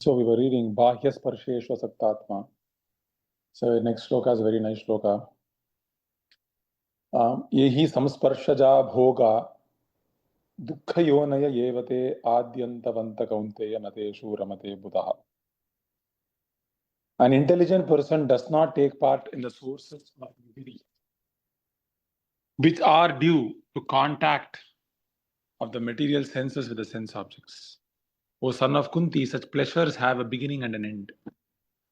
So we were reading Bhāhyasparsheshu Saktatma. So next shloka is a very nice shloka. Yehi samspārṣaja bhoga Duḥkhayonaya yevate adyantavanta kaunteya nateshu ramate Buddhā. An intelligent person does not take part in the sources of misery, which are due to contact of the material senses with the sense objects. O son of Kunti, such pleasures have a beginning and an end,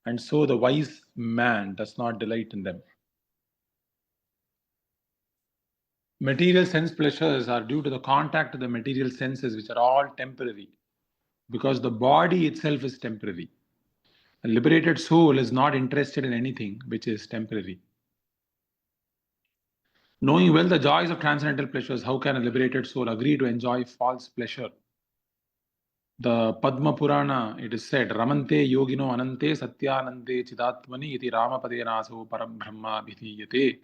and so the wise man does not delight in them. Material sense pleasures are due to the contact of the material senses, which are all temporary, because the body itself is temporary. A liberated soul is not interested in anything which is temporary. Knowing well the joys of transcendental pleasures, how can a liberated soul agree to enjoy false pleasure? The Padma Purana, it is said, Ramante yogino anante satyanante chidatmani iti ramapadenaso param brahma vidhiyate.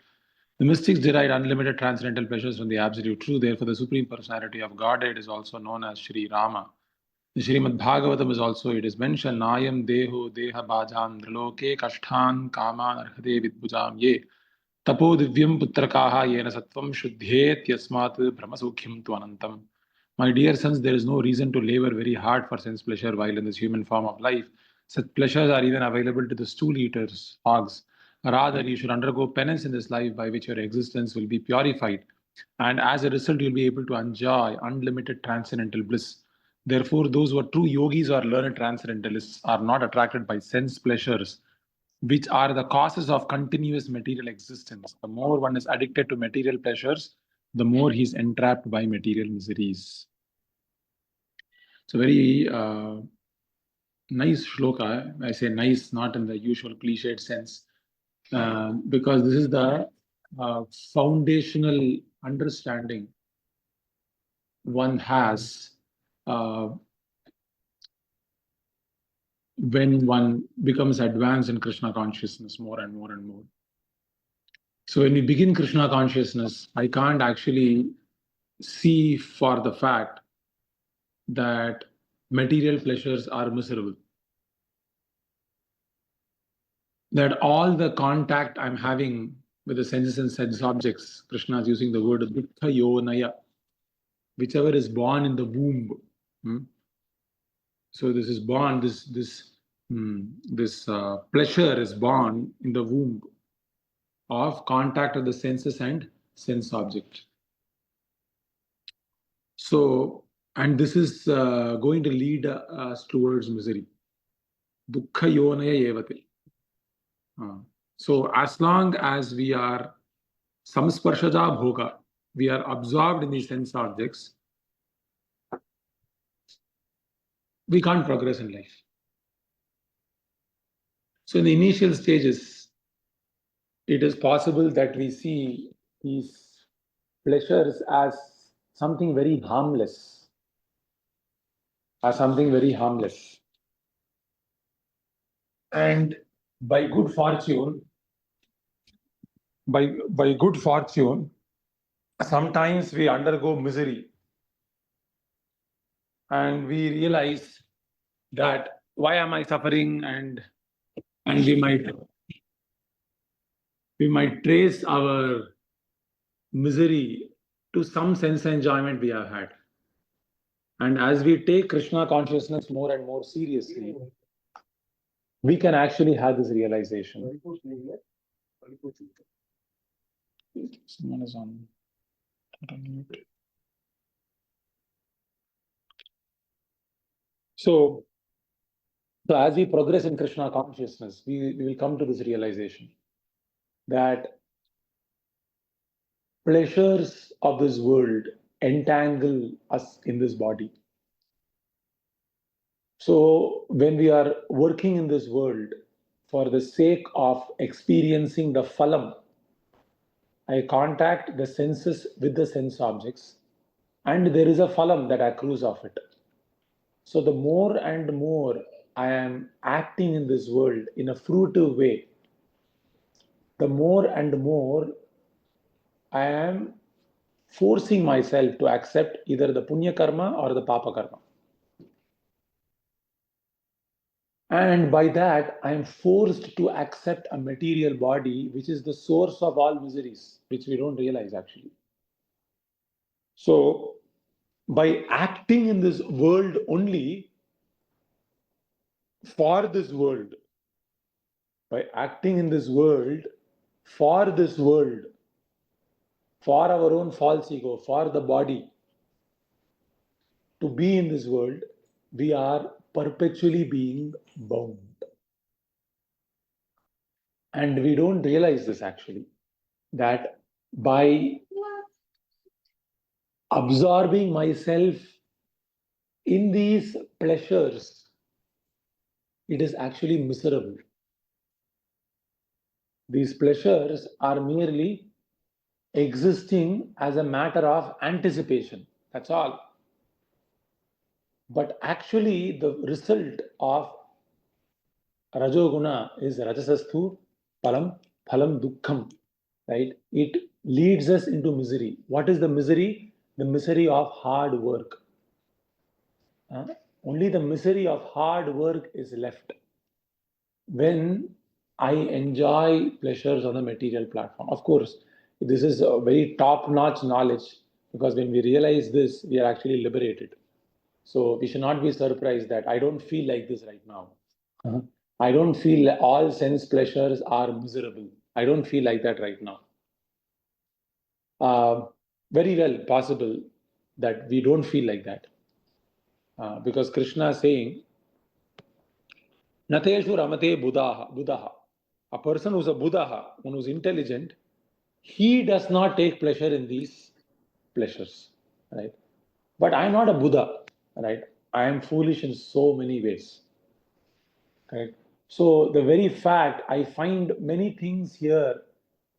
The mystics derived unlimited transcendental pleasures from the absolute truth. Therefore, the Supreme Personality of Godhead is also known as Sri Rama. The Srimad Bhagavatam is also, it is mentioned, Nayam Deho Deha Bhajam Driloke Kashtan Kaman Arhade Vidbujam Ye Tapo Divyam Putrakaha Yena Sattvam Shuddhet Yasmat Brahmasukhyam Tvanantam. My dear sons, there is no reason to labor very hard for sense pleasure while in this human form of life. Such pleasures are even available to the stool eaters, hogs. Rather, you should undergo penance in this life by which your existence will be purified. And as a result, you'll be able to enjoy unlimited transcendental bliss. Therefore, those who are true yogis or learned transcendentalists are not attracted by sense pleasures, which are the causes of continuous material existence. The more one is addicted to material pleasures, the more he's entrapped by material miseries. It's a very nice shloka. I say nice, not in the usual cliched sense, because this is the foundational understanding one has when one becomes advanced in Krishna consciousness more and more and more. So when we begin Krishna consciousness, I can't actually see for the fact that material pleasures are miserable. That all the contact I'm having with the senses and sense objects, Krishna is using the word Duḥkhayonaya, whichever is born in the womb. So this is born, this pleasure is born in the womb of contact of the senses and sense object. So, and this is going to lead us towards misery. Duḥkhayonaya yevate. So as long as we are samspārṣaja bhoga, we are absorbed in these sense objects, we can't progress in life. So in the initial stages, it is possible that we see these pleasures as something very harmless, And by good fortune, sometimes we undergo misery and we realize that why am I suffering, and we might trace our misery to some sense enjoyment we have had. And as we take Krishna consciousness more and more seriously, we can actually have this realization. Someone is on mute. So as we progress in Krishna consciousness, we will come to this realization that pleasures of this world entangle us in this body. So when we are working in this world for the sake of experiencing the phalam, I contact the senses with the sense objects, and there is a phalam that accrues of it. So the more and more I am acting in this world in a fruitive way, the more and more I am forcing myself to accept either the punya karma or the papa karma. And by that, I am forced to accept a material body, which is the source of all miseries, which we don't realize actually. So, by acting in this world only for this world, by acting in this world for this world, for our own false ego, for the body, to be in this world, we are perpetually being bound. And we don't realize this actually, that by absorbing myself in these pleasures, it is actually miserable. These pleasures are merely existing as a matter of anticipation. That's all. But actually, the result of rajoguna is rajasastu palam phalam dukkham. Right? It leads us into misery. What is the misery? The misery of hard work. Only the misery of hard work is left when I enjoy pleasures on the material platform. Of course, this is a very top-notch knowledge, because when we realize this, we are actually liberated. So we should not be surprised that I don't feel like this right now. I don't feel all sense pleasures are miserable. I don't feel like that right now. Very well possible that we don't feel like that. Because Krishna is saying, Nateshu ramate Buddha. A person who's a Buddha, one who's intelligent, he does not take pleasure in these pleasures, right? But I'm not a Buddha, right? I am foolish in so many ways, right? So the very fact I find many things here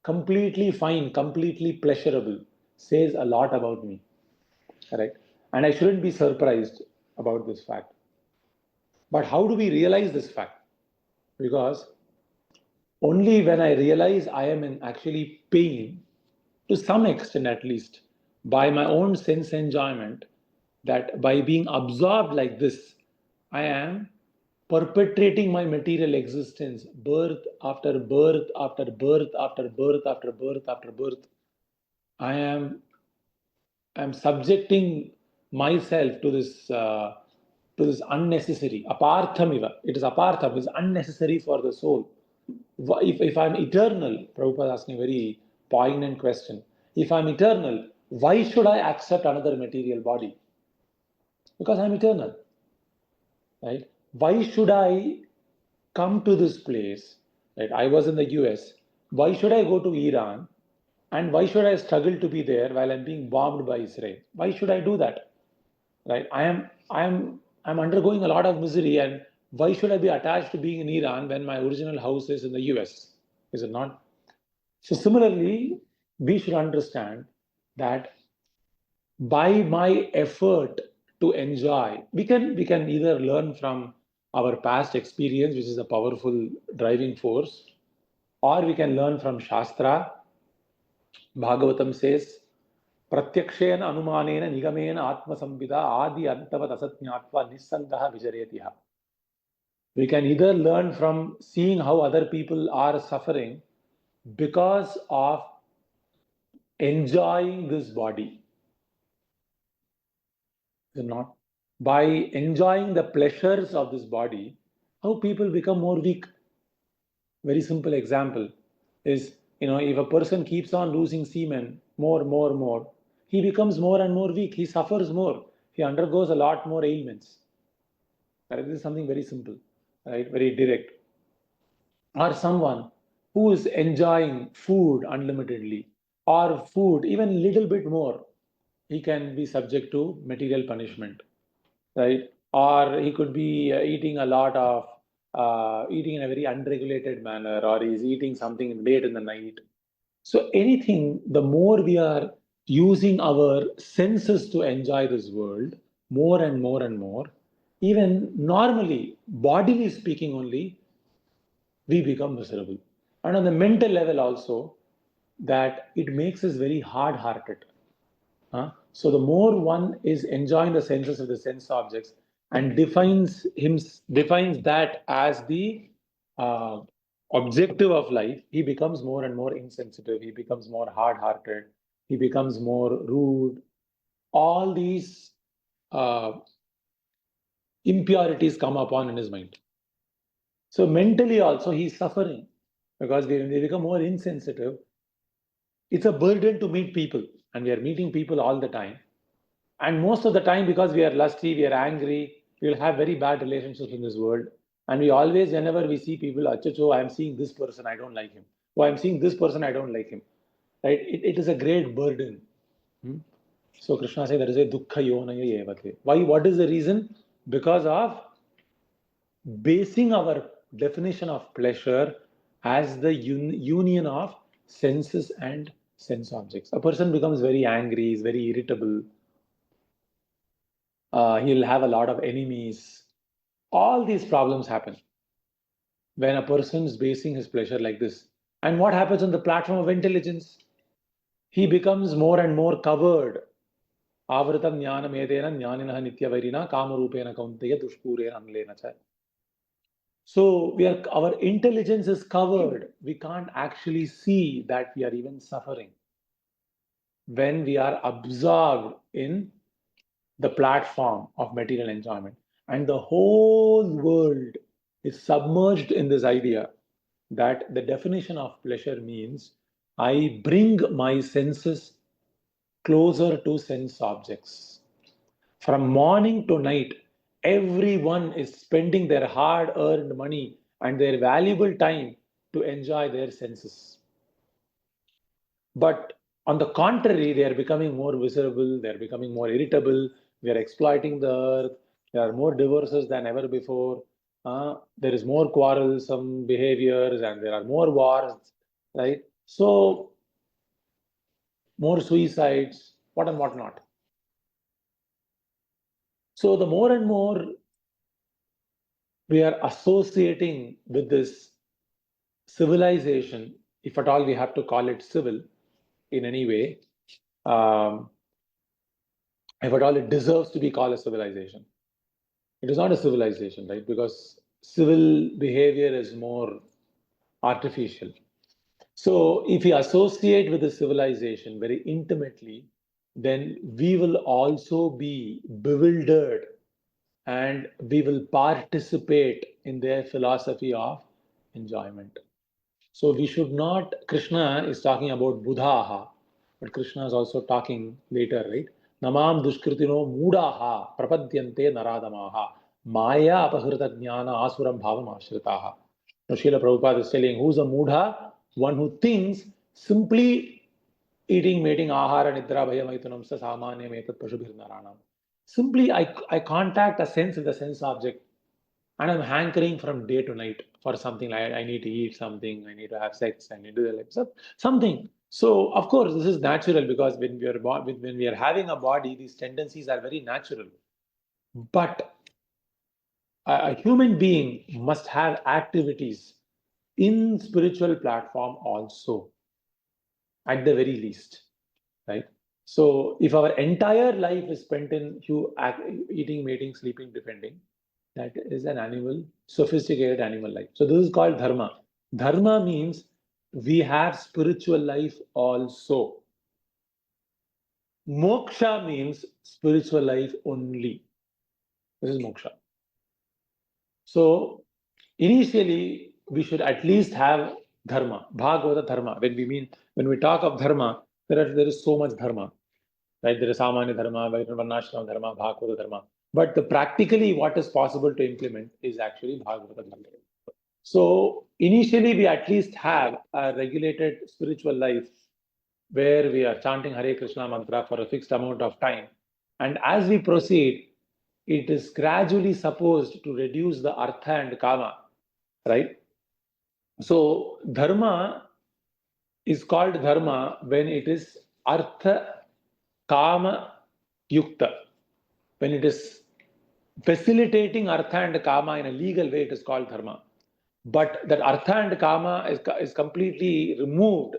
completely fine, completely pleasurable, says a lot about me, right? And I shouldn't be surprised about this fact. But how do we realize this fact? Because only when I realize I am in actually pain, to some extent at least, by my own sense enjoyment, that by being absorbed like this, I am perpetrating my material existence, birth after birth after birth after birth after birth after birth. I am subjecting myself to this unnecessary aparthamiva. It is apartham, it is unnecessary for the soul. If I'm eternal, Prabhupada asked me a very poignant question. If I'm eternal, why should I accept another material body? Because I'm eternal, right? Why should I come to this place? Right? I was in the US. Why should I go to Iran? And why should I struggle to be there while I'm being bombed by Israel? Why should I do that? Right? I'm undergoing a lot of misery, and why should I be attached to being in Iran when my original house is in the US? Is it not? So similarly, we should understand that by my effort to enjoy, we can either learn from our past experience, which is a powerful driving force, or we can learn from Shastra. Bhagavatam says, Pratyakshena anumanena nigamena atma sambhida adi antavat asatnyatva nisangaha vijaretiha. We can either learn from seeing how other people are suffering because of enjoying this body. Is it not? By enjoying the pleasures of this body, how people become more weak. Very simple example is, if a person keeps on losing semen more, he becomes more and more weak. He suffers more. He undergoes a lot more ailments. Right? This is something very simple, right? Very direct. Or someone who is enjoying food unlimitedly, or food even little bit more, he can be subject to material punishment, right? Or he could be eating a lot of, eating in a very unregulated manner, or he's eating something late in the night. So anything, the more we are using our senses to enjoy this world, more and more and more, even normally, bodily speaking only, we become miserable. And on the mental level also, that it makes us very hard-hearted. So the more one is enjoying the senses of the sense objects, and defines that as the objective of life, he becomes more and more insensitive, he becomes more hard-hearted, he becomes more rude. All these impurities come upon in his mind. So mentally also he's suffering, because when we become more insensitive, it's a burden to meet people, and we are meeting people all the time. And most of the time, because we are lusty, we are angry, we will have very bad relationships in this world. And we always, whenever we see people, Achacho, I am seeing this person, I don't like him. Oh, I am seeing this person, I don't like him. Right? It is a great burden. So Krishna says there is a Duḥkhayonaya evate. Why? What is the reason? Because of basing our definition of pleasure as the union of senses and sense objects. A person becomes very angry, is very irritable. He'll have a lot of enemies. All these problems happen when a person is basing his pleasure like this. And what happens on the platform of intelligence? He becomes more and more covered. Avritam jnanam edena jnaninaha nityavarina kamarupena kaunteya dushpurena anlena cha. So our intelligence is covered. We can't actually see that we are even suffering when we are absorbed in the platform of material enjoyment. And the whole world is submerged in this idea that the definition of pleasure means I bring my senses closer to sense objects. From morning to night, everyone is spending their hard earned money and their valuable time to enjoy their senses. But on the contrary, they are becoming more miserable, they are becoming more irritable, we are exploiting the earth, there are more divorces than ever before, there is more quarrelsome behaviors, and there are more wars, right? So, more suicides, what and what not. So, the more and more we are associating with this civilization, if at all we have to call it civil in any way, if at all it deserves to be called a civilization. It is not a civilization, right? Because civil behavior is more artificial. So if we associate with the civilization very intimately, then we will also be bewildered and we will participate in their philosophy of enjoyment. So we should not, Krishna is talking about Buddhā, but Krishna is also talking later, right? Namam dushkritino moodaha prapadyante naradamaha maya apahrita jnana asuram bhavam ashritaha. So Srila Prabhupada is telling, who's a moodha? One who thinks simply eating, mating, ahara, nidra, bhaya, maitunam, sa samanya, metat, pashubhir, naranam. Simply I contact a sense with a sense object, and I'm hankering from day to night for something. Like I need to eat something, I need to have sex, I need to do like something. So of course this is natural, because when we are having a body, these tendencies are very natural. But a human being must have activities in spiritual platform also, at the very least, right? So if our entire life is spent in eating, mating, sleeping, defending, that is an animal, sophisticated animal life. So this is called dharma. Dharma means we have spiritual life also. Moksha means spiritual life only. This is moksha. So initially we should at least have dharma, bhagavata dharma. When we talk of dharma, there is so much dharma. Right? There is samanya dharma, varnashrama dharma, bhagavata dharma. But practically what is possible to implement is actually bhagavata dharma. So initially we at least have a regulated spiritual life where we are chanting Hare Krishna mantra for a fixed amount of time. And as we proceed, it is gradually supposed to reduce the artha and kama, right? So dharma is called dharma when it is artha kama yukta. When it is facilitating artha and kama in a legal way, it is called dharma. But that artha and kama is completely removed,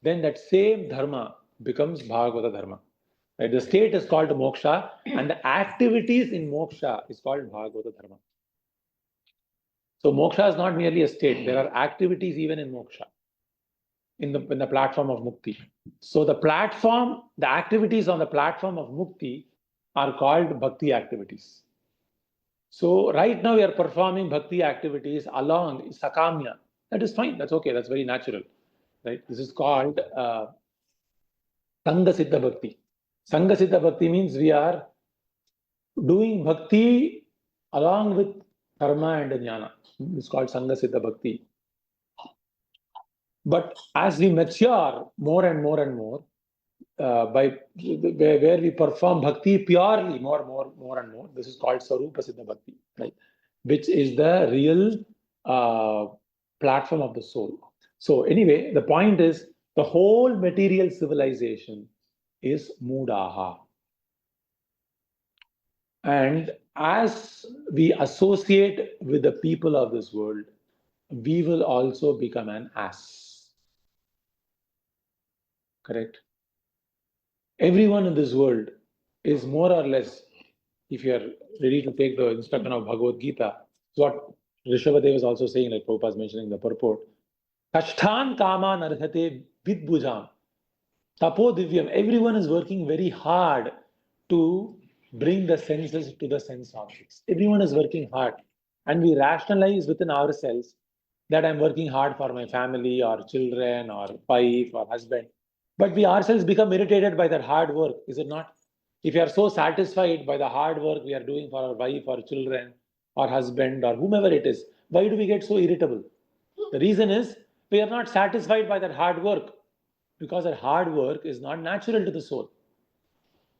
then that same dharma becomes bhagavata dharma. Right? The state is called moksha, and the activities in moksha is called Bhagavata Dharma. So moksha is not merely a state. There are activities even in moksha, in the platform of mukti. So the activities on the platform of mukti are called bhakti activities. So right now we are performing bhakti activities along sakamya. That is fine. That's okay. That's very natural. Right? This is called Sangha Siddha Bhakti. Sangha Siddha Bhakti means we are doing bhakti along with karma and jnana. It's called Sangha Siddha Bhakti. But as we mature more and more and more, where we perform bhakti purely more and more, this is called Sarupa Siddha Bhakti, right? Which is the real platform of the soul. So anyway, the point is the whole material civilization is Mudaha. And as we associate with the people of this world, we will also become an ass. Correct? Everyone in this world is more or less, if you are ready to take the instruction of Bhagavad Gita, what Rishabhadev is also saying, like Prabhupada is mentioning in the purport, Kashtan kama narhate vidbhujam tapo divyam. Everyone is working very hard to bring the senses to the sense objects. Everyone is working hard. And we rationalize within ourselves that I'm working hard for my family or children or wife or husband. But we ourselves become irritated by that hard work, is it not? If you are so satisfied by the hard work we are doing for our wife or children or husband or whomever it is, why do we get so irritable? The reason is we are not satisfied by that hard work, because that hard work is not natural to the soul.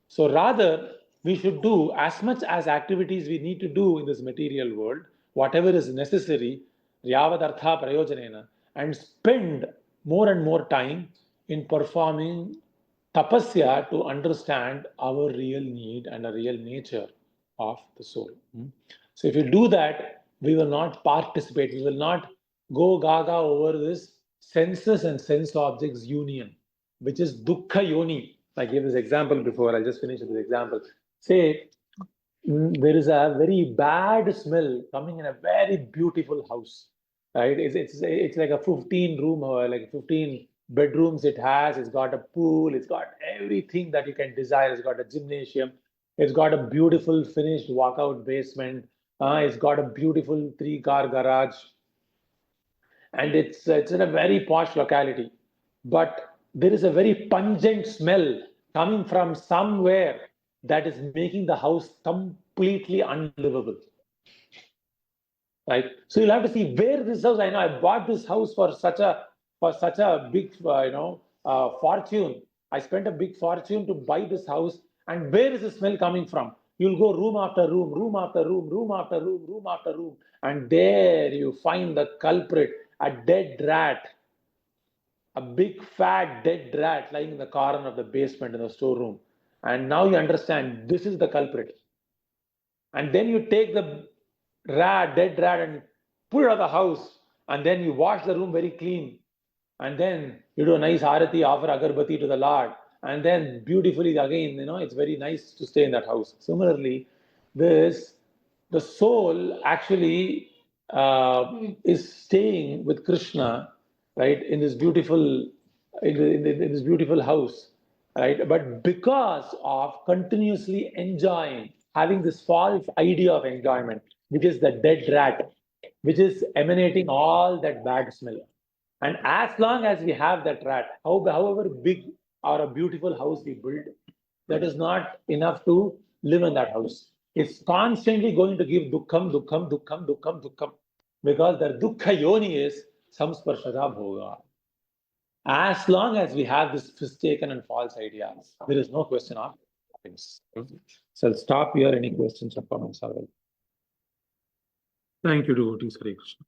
So rather, we should do as much as activities we need to do in this material world, whatever is necessary, yavadartha prayojanena, and spend more and more time in performing tapasya to understand our real need and the real nature of the soul. So if you do that, we will not participate, we will not go gaga over this senses and sense objects union, which is Duḥkhayonaya. I gave this example before, I'll just finish with this example. Say, there is a very bad smell coming in a very beautiful house, right? It's like a 15 room or like 15 bedrooms it has. It's got a pool, it's got everything that you can desire. It's got a gymnasium, it's got a beautiful finished walkout basement, it's got a beautiful 3-car garage, and it's in a very posh locality. But there is a very pungent smell coming from somewhere that is making the house completely unlivable. Right? So you'll have to see where this house. I know I bought this house for such a big fortune. I spent a big fortune to buy this house, and where is the smell coming from? You'll go room after room, room after room, room after room, room after room, and there you find the culprit, a dead rat, a big fat dead rat lying in the corner of the basement in the storeroom. And now you understand this is the culprit. And then you take the dead rat, and put it out of the house, and then you wash the room very clean, and then you do a nice arati, offer agarbati to the Lord, and then beautifully again, it's very nice to stay in that house. Similarly, the soul actually is staying with Krishna, right, in this beautiful house, right? But because of continuously enjoying, having this false idea of enjoyment, which is the dead rat, which is emanating all that bad smell. And as long as we have that rat, however big or a beautiful house we build, that is not enough to live in that house. It's constantly going to give dukkham, dukkham, dukkham, dukkham, dukkham, because the Duḥkhayonaya is samspārṣaja bhoga. As long as we have this mistaken and false ideas, there is no question of things. So I'll stop here. Any questions or comments? Thank you, devotees. Hare Krishna.